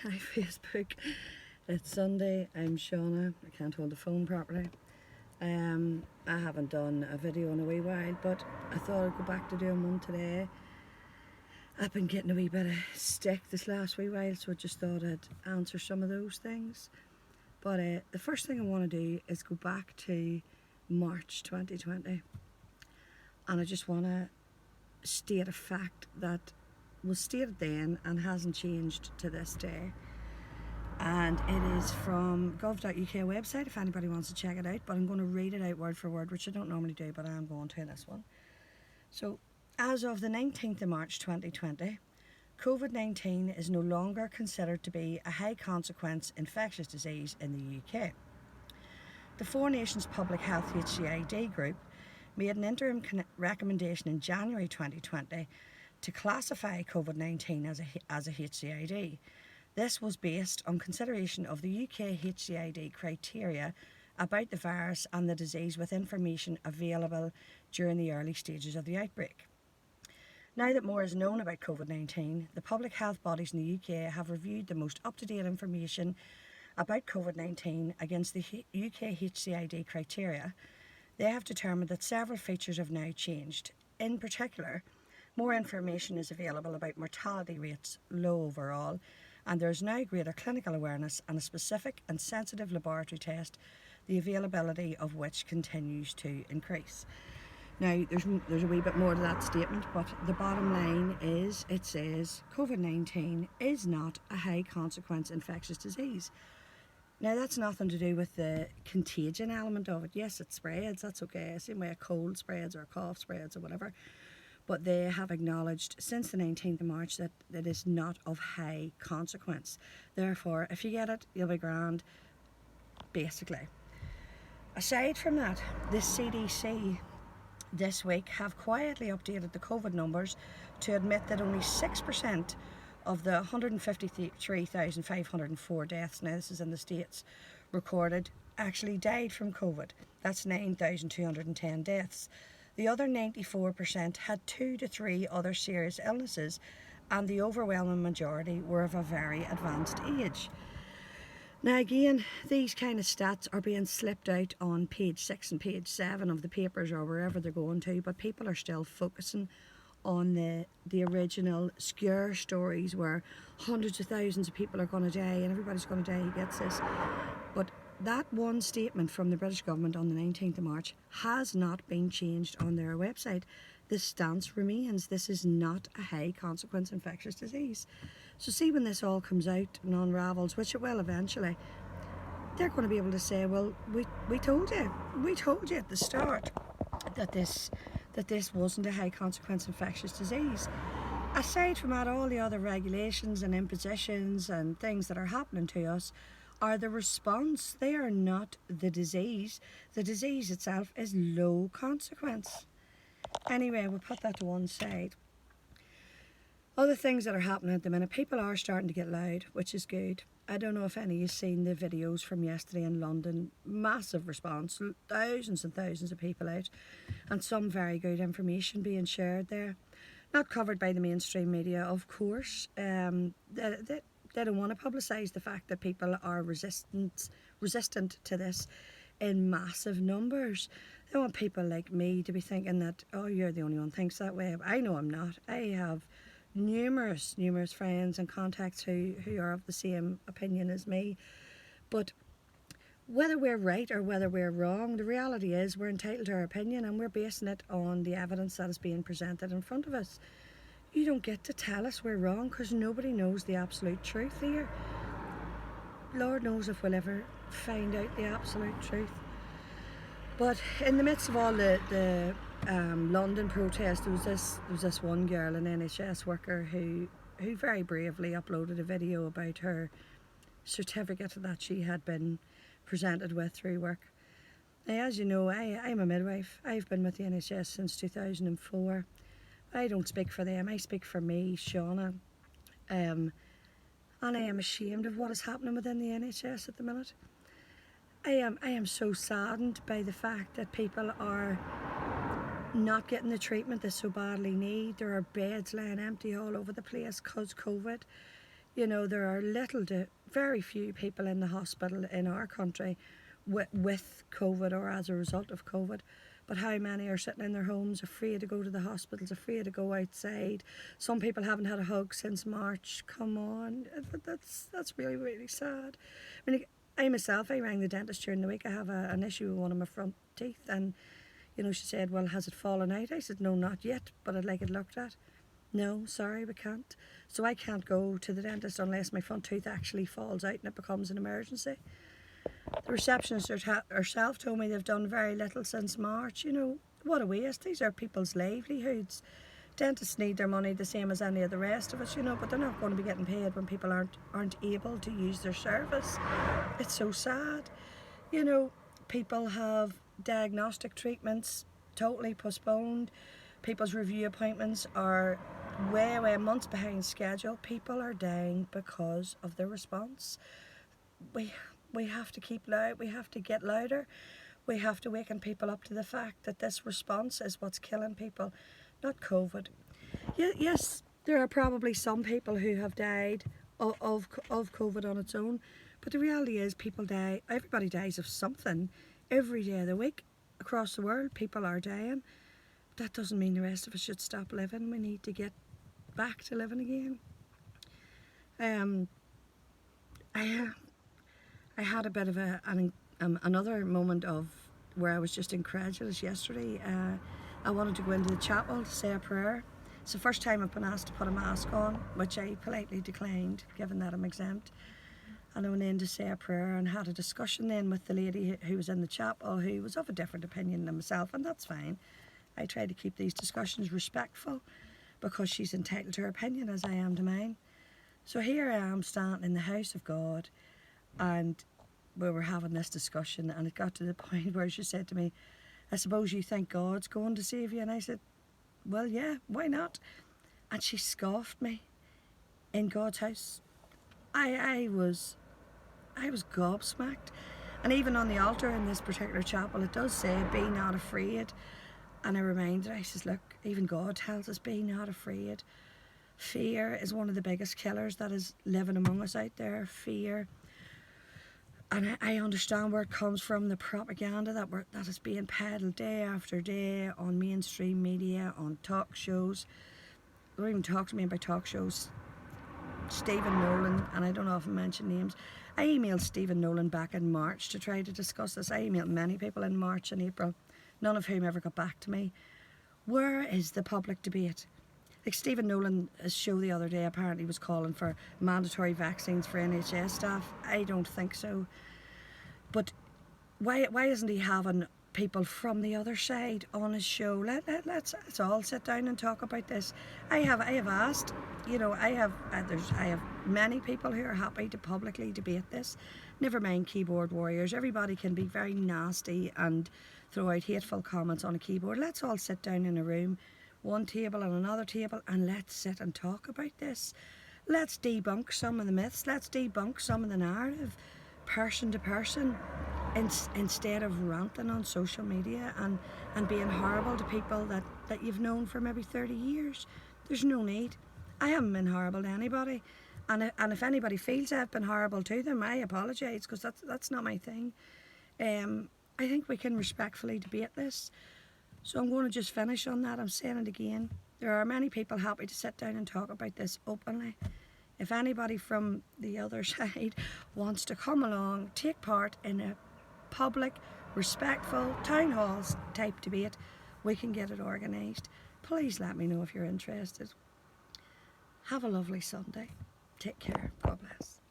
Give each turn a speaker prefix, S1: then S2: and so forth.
S1: Hi Facebook. It's Sunday. I'm Shauna. I can't hold the phone properly. I haven't done a video in a wee while, but I thought I'd go back to doing one today. I've been getting a wee bit of stick this last wee while, so I just thought I'd answer some of those things. But the first thing I want to do is go back to March 2020, and I just want to state a fact that was stated then and hasn't changed to this day. And it is from gov.uk website if anybody wants to check it out, but I'm going to read it out word for word, which I don't normally do, but I am going to in this one. So, as of the 19th of March 2020, COVID-19 is no longer considered to be a high consequence infectious disease in the UK. The Four Nations Public Health HCID group made an interim recommendation in January 2020 to classify COVID-19 as a HCID. This was based on consideration of the UK HCID criteria about the virus and the disease with information available during the early stages of the outbreak. Now that more is known about COVID-19, the public health bodies in the UK have reviewed the most up-to-date information about COVID-19 against the UK HCID criteria. They have determined that several features have now changed. In particular, more information is available about mortality rates, low overall, and there is now greater clinical awareness and a specific and sensitive laboratory test, the availability of which continues to increase. Now, there's a wee bit more to that statement, but the bottom line is it says COVID-19 is not a high consequence infectious disease. Now, that's nothing to do with the contagion element of it. Yes, it spreads, that's okay, same way a cold spreads or a cough spreads or whatever. But they have acknowledged since the 19th of March that it is not of high consequence. Therefore, if you get it, you'll be grand, basically. Aside from that, the CDC this week have quietly updated the COVID numbers to admit that only 6% of the 153,504 deaths, now this is in the States, recorded actually died from COVID. That's 9,210 deaths. The other 94% had 2 to 3 other serious illnesses, and the overwhelming majority were of a very advanced age. Now again, these kind of stats are being slipped out on page 6 and page 7 of the papers or wherever they're going to, but people are still focusing on the original scare stories where hundreds of thousands of people are going to die and everybody's going to die who gets this. But that one statement from the British government on the 19th of March has not been changed on their website. The stance remains, this is not a high consequence infectious disease. So see, when this all comes out and unravels, which it will eventually, they're going to be able to say, well, we told you at the start that this wasn't a high consequence infectious disease. Aside from that, all the other regulations and impositions and things that are happening to us are the response. They are not the disease. The disease itself is low consequence. Anyway, we'll put that to one side. Other things that are happening at the minute, people are starting to get loud, which is good. I don't know if any of you seen the videos from yesterday in London. Massive response, thousands and thousands of people out, and some very good information being shared there. Not covered by the mainstream media, of course. They don't want to publicise the fact that people are resistant to this in massive numbers. They want people like me to be thinking that, oh, you're the only one who thinks that way. I know I'm not. I have numerous friends and contacts who are of the same opinion as me. But whether we're right or whether we're wrong, the reality is we're entitled to our opinion and we're basing it on the evidence that is being presented in front of us. You don't get to tell us we're wrong because nobody knows the absolute truth here. Lord knows if we'll ever find out the absolute truth. But in the midst of all the London protest, there was this one girl, an NHS worker, who very bravely uploaded a video about her certificate that she had been presented with through work. Now, as you know, I'm a midwife. I've been with the NHS since 2004. I don't speak for them, I speak for me, Shauna. And I am ashamed of what is happening within the NHS at the minute. I am so saddened by the fact that people are not getting the treatment they so badly need. There are beds lying empty all over the place because COVID. You know, there are little to very few people in the hospital in our country with COVID or as a result of COVID. But how many are sitting in their homes, afraid to go to the hospitals, afraid to go outside? Some people haven't had a hug since March. Come on, that's really, really sad. I mean, I myself, I rang the dentist during the week. I have an issue with one of my front teeth, and you know, she said, "Well, has it fallen out?" I said, "No, not yet, but I'd like it looked at." "No, sorry, we can't." So I can't go to the dentist unless my front tooth actually falls out and it becomes an emergency. The receptionist herself told me they've done very little since March. You know, what a waste. These are people's livelihoods. Dentists need their money the same as any of the rest of us, you know, but they're not going to be getting paid when people aren't able to use their service. It's so sad. You know, people have diagnostic treatments totally postponed. People's review appointments are way months behind schedule. People are dying because of the response. We have to keep loud. We have to get louder. We have to waken people up to the fact that this response is what's killing people, not COVID. Yes, there are probably some people who have died of COVID on its own, but the reality is people die. Everybody dies of something every day of the week across the world. People are dying. That doesn't mean the rest of us should stop living. We need to get back to living again. I had a bit of another moment of where I was just incredulous yesterday. I wanted to go into the chapel to say a prayer. It's the first time I've been asked to put a mask on, which I politely declined, given that I'm exempt. And I went in to say a prayer and had a discussion then with the lady who was in the chapel, who was of a different opinion than myself, and that's fine. I try to keep these discussions respectful because she's entitled to her opinion as I am to mine. So here I am standing in the house of God, and we were having this discussion, and it got to the point where she said to me, "I suppose you think God's going to save you?" And I said, "Well, yeah, why not?" And she scoffed me in God's house. I was gobsmacked. And even on the altar in this particular chapel, it does say, "Be not afraid." And I reminded her, I says, look, even God tells us, be not afraid. Fear is one of the biggest killers that is living among us out there. Fear. And I understand where it comes from, the propaganda that is being peddled day after day on mainstream media, on talk shows. Don't even talk to me about talk shows. Stephen Nolan, and I don't often mention names. I emailed Stephen Nolan back in March to try to discuss this. I emailed many people in March and April, none of whom ever got back to me. Where is the public debate? Like Stephen Nolan's show the other day apparently was calling for mandatory vaccines for NHS staff. I don't think so. But why isn't he having people from the other side on his show? Let's all sit down and talk about this. I have asked, you know, I have many people who are happy to publicly debate this. Never mind keyboard warriors. Everybody can be very nasty and throw out hateful comments on a keyboard. Let's all sit down in a room, one table and another table, and let's sit and talk about this. Let's debunk some of the myths. Let's debunk some of the narrative, person to person, instead of ranting on social media and being horrible to people that you've known for maybe 30 years. There's no need. I haven't been horrible to anybody. And if anybody feels I've been horrible to them, I apologise, because that's not my thing. I think we can respectfully debate this. So I'm going to just finish on that. I'm saying it again. There are many people happy to sit down and talk about this openly. If anybody from the other side wants to come along, take part in a public, respectful, town halls type debate, we can get it organised. Please let me know if you're interested. Have a lovely Sunday. Take care. God bless.